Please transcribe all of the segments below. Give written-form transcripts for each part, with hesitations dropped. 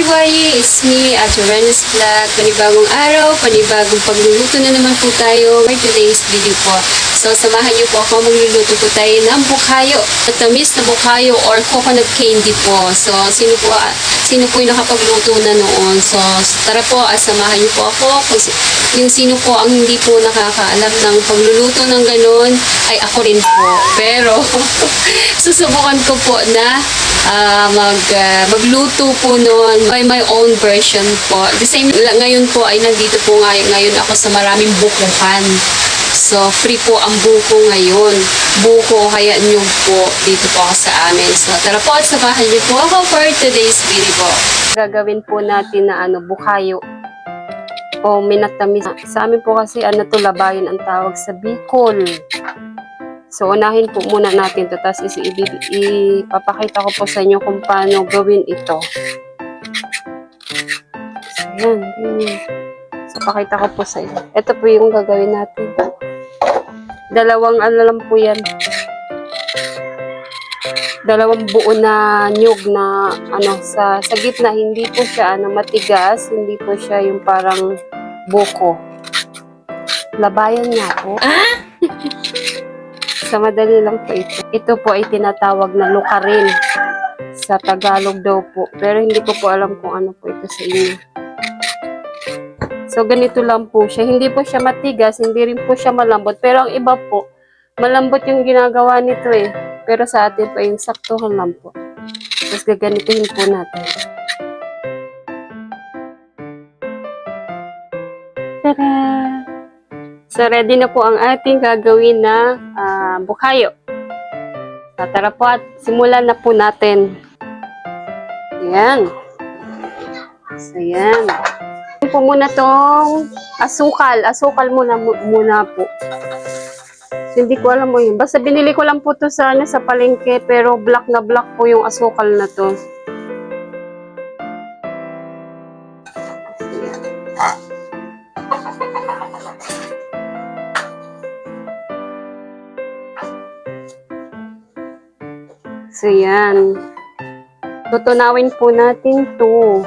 DIY, it's me, Ate Rena's Vlog. Panibagong araw, panibagong pagluluto na naman po tayo for today's video po. So, samahan niyo po ako, magluluto po tayo ng bukayo. Matamis na bukayo or coconut candy po. So, sino po yung nakapagluto na noon? So, tara po, samahan niyo po ako. Kung yung sino po ang hindi po nakakaalam ng pagluluto ng ganun, ay ako rin po. Pero, susubukan ko po na magluto po noon by my own version po. The same, ngayon po ay nandito po ngayon ako sa maraming bukuhan. So, free po ang buko ngayon. Buko, kaya nyo po dito po ako sa amin. So, tara po at samahan niyo po ako for today's video po. Gagawin po natin na bukayo o minatamis. Sa amin po kasi to labayin ang tawag sa Bicol. So, unahin po muna natin ito. Tapos, ipapakita ko po sa inyo kung paano gawin ito. So, yan. So, pakita ko po sa inyo. Ito po yung gagawin natin. Dalawang lang po yan. Dalawang buo na nyug na sa gitna. Hindi po siya matigas. Hindi po siya yung parang buko. Labayan niya po. Sa madali lang po ito. Ito po ay tinatawag na lukarin. Sa Tagalog daw po. Pero hindi ko po alam kung ano po ito sa inyo. So, ganito lang po siya. Hindi po siya matigas. Hindi rin po siya malambot. Pero ang iba po, malambot yung ginagawa nito eh. Pero sa atin po, yung saktuhan lang po. Tapos gaganituhin po natin. Tada! So, ready na po ang ating gagawin na bukayo. Tara po at simulan na po natin. Ayan. So, ayan. Po muna tong asukal. Asukal muna po. So, hindi ko alam mo yun. Basta binili ko lang po to sa palengke. Pero black na black po yung asukal na to. So, yan. Tutunawin po natin to.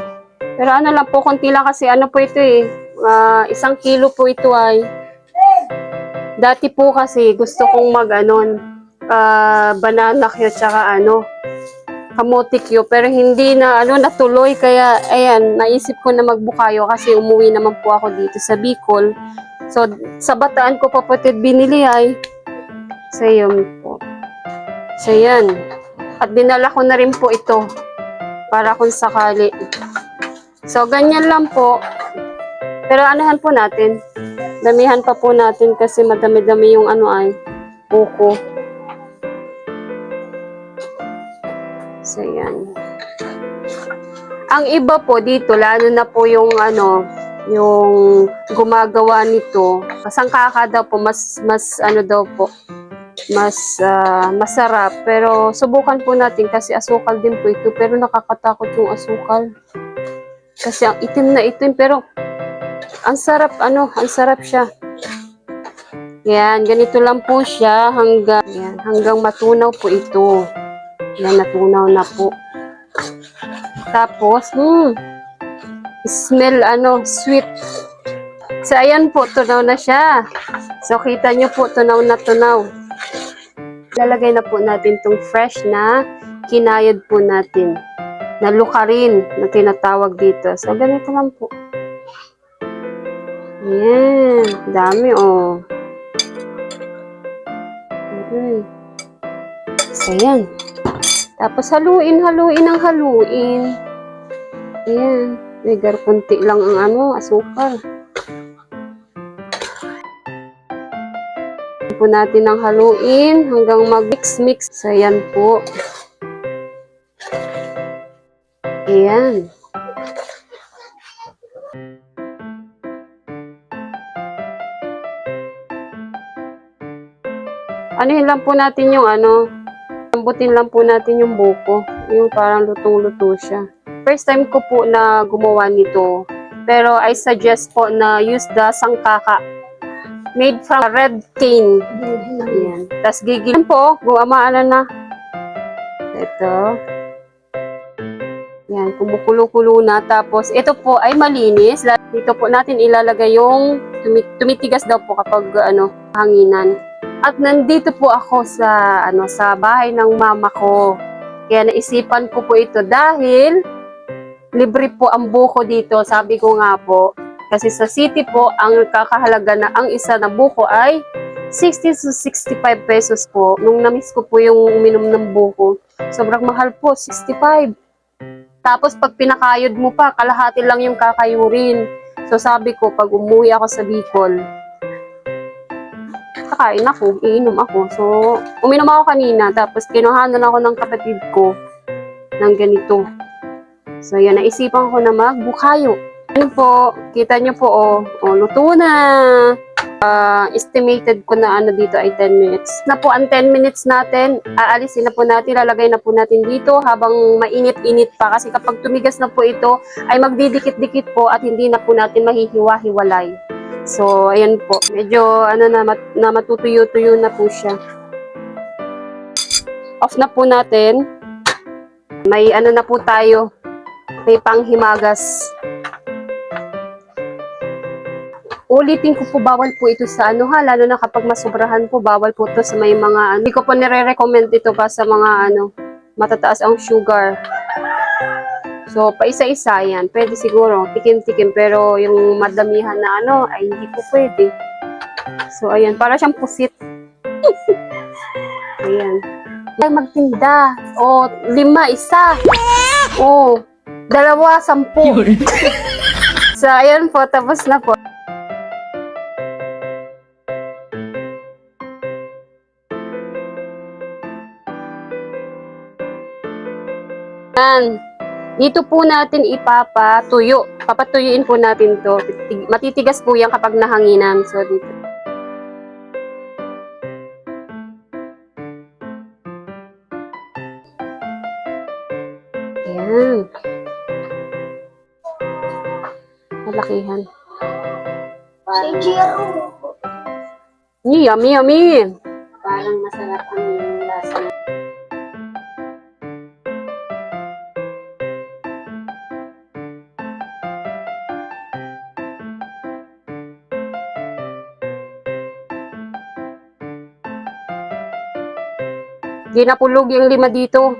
Pero lang po, konti lang kasi po ito eh. 1 kilo po ito ay. Dati po kasi gusto kong banana cue tsaka kamote cue. Pero hindi na natuloy. Kaya ayan, naisip ko na magbukayo kasi umuwi naman po ako dito sa Bicol. So, sa Bataan ko pa po ito binili ay. So, yun po. So, yan. At dinala ko na rin po ito para kung sakali. So, ganyan lang po. Pero anuhan po natin. Damihan pa po natin kasi madami-dami yung ay buko. So, yan. Ang iba po dito, lalo na po yung yung gumagawa nito. Kasangkaka daw po, mas daw po. Mas masarap. Pero subukan po natin kasi asukal din po ito. Pero nakakatakot yung asukal. Kasi ang itim na itim. Pero ang sarap ang sarap siya. Yan, ganito lang po siya hanggang matunaw po ito. Yan, natunaw na po. Tapos, smell sweet. So, ayan po, tunaw na siya. So, kita nyo po, tunaw na tunaw. Lalagay na po natin itong fresh na kinayod po natin. Na lukarin na tinatawag dito. So, ganito lang po. Ayan. Dami, oh. So, ayan. Tapos, haluin ang haluin. Ayan. Ligar, kunti lang ang asukal. Po natin ang haluin hanggang mag-mix. So, ayan po. Ayan. Anuhin lang po natin yung lambutin lang po natin yung buko. Yung parang lutong-luto siya. First time ko po na gumawa nito. Pero I suggest po na use the sangkaka. Made from red cane. Ayan. Tapos gigilin po. Gumamaan na. Ito. Yan. Ayan, kumukulo-kulo na. Tapos, ito po ay malinis. Dito po natin ilalagay yung tumitigas daw po kapag hanginan. At nandito po ako sa bahay ng mama ko. Kaya naisipan ko po ito dahil libre po ang buko dito. Sabi ko nga po, kasi sa city po, ang kakahalaga na ang isa na buko ay 60 to 65 pesos po. Nung namiss ko po yung uminom ng buko, sobrang mahal po, 65. Tapos pag pinakayod mo pa, kalahati lang yung kakayurin. So sabi ko, pag umuwi ako sa Bicol, kakain ako, iinom ako. So, uminom ako kanina, tapos kinuhanan ako ng kapatid ko ng ganito. So, yan, naisipan ko na magbukayo. Yan po, kita nyo po, luto na. Estimated ko na dito ay 10 minutes. Na po ang 10 minutes natin, aalisin na po natin, lalagay na po natin dito habang mainit-init pa. Kasi kapag tumigas na po ito, ay magdidikit-dikit po at hindi na po natin mahihiwa-hiwalay. So, ayan po. Medyo, na matutuyo-tuyo na po siya. Off na po natin. May na po tayo. May panghimagas. Ulitin ko po, bawal po ito sa lalo na kapag masobrahan po, bawal po ito sa may mga, hindi ko po nire-recommend ito pa sa mga matataas ang sugar. So, paisa-isa yan. Pwede siguro, tikim-tikim, pero yung madamihan na ay hindi po pwede. So, ayan, para siyang pusit. Ayan. Ay, magtinda. 5, 1. 2, 10. So, ayan po, tapos na po. Dito po natin ipapatuyo. Papatuyuin po natin to. Matitigas po yan kapag nahanginan. So, dito. Ayan. Malakihan. Yummy, yummy. Parang masarap ang lasa. Ginapulog yung 5 dito.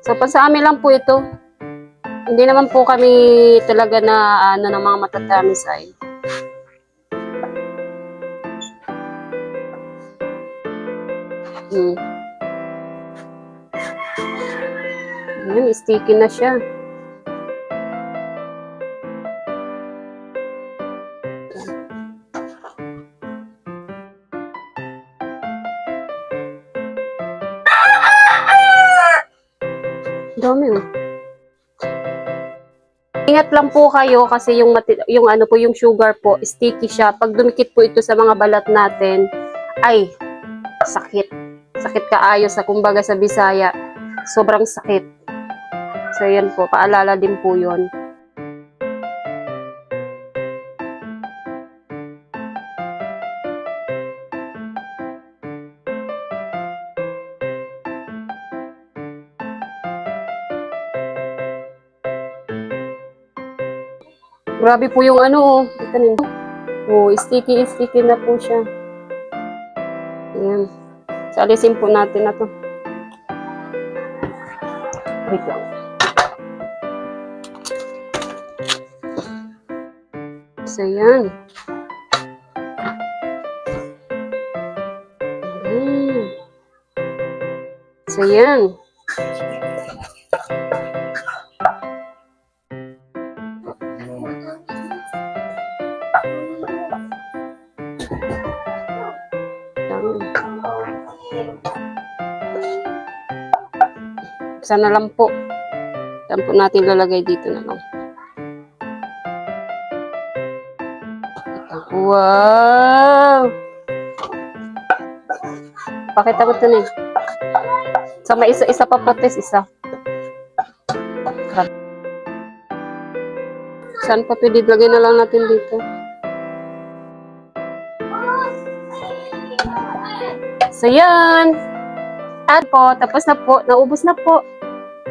So, pa sa amin lang po ito. Hindi naman po kami talaga na ng mga matatamis ay. Ayan, sticky na siya. Dami Ingat lang po kayo kasi yung sugar po, sticky siya. Pag dumikit po ito sa mga balat natin, ay sakit. Sakit kaayo sa kumbaga sa Bisaya. Sobrang sakit. So yan po, paalala din po 'yon. Grabe po yung sticky na po siya. Ayan. So, alisin po natin na to. Wait lang. So, yan. So, yan. Sana lang po. Saan po natin lalagay dito na lang. Wow! Pakita ko ito na eh. So, may isa pa patis, isa. Saan pa pwede? Lagay na lang natin dito. So, yan. At po, tapos na po. Naubos na po.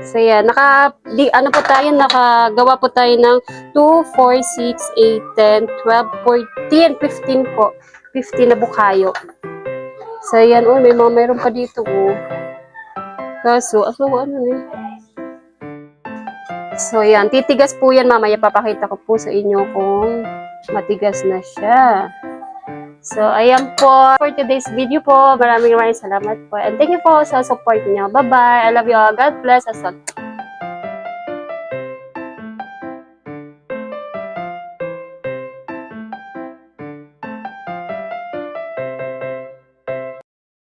So, yan. Nakagawa po tayo ng 2, 4, 6, 8, 10, 12, 14, 15 po. 15 na bukayo. So, yan. Oh, mayroon pa dito, oh. Kaso, ano eh. So, yan. Titigas po yan, mamaya. Papakita ko po sa inyo kung matigas na siya. So, ayan po for today's video po. Maraming salamat po. And thank you po sa support niyo. Bye-bye. I love you all. God bless us all.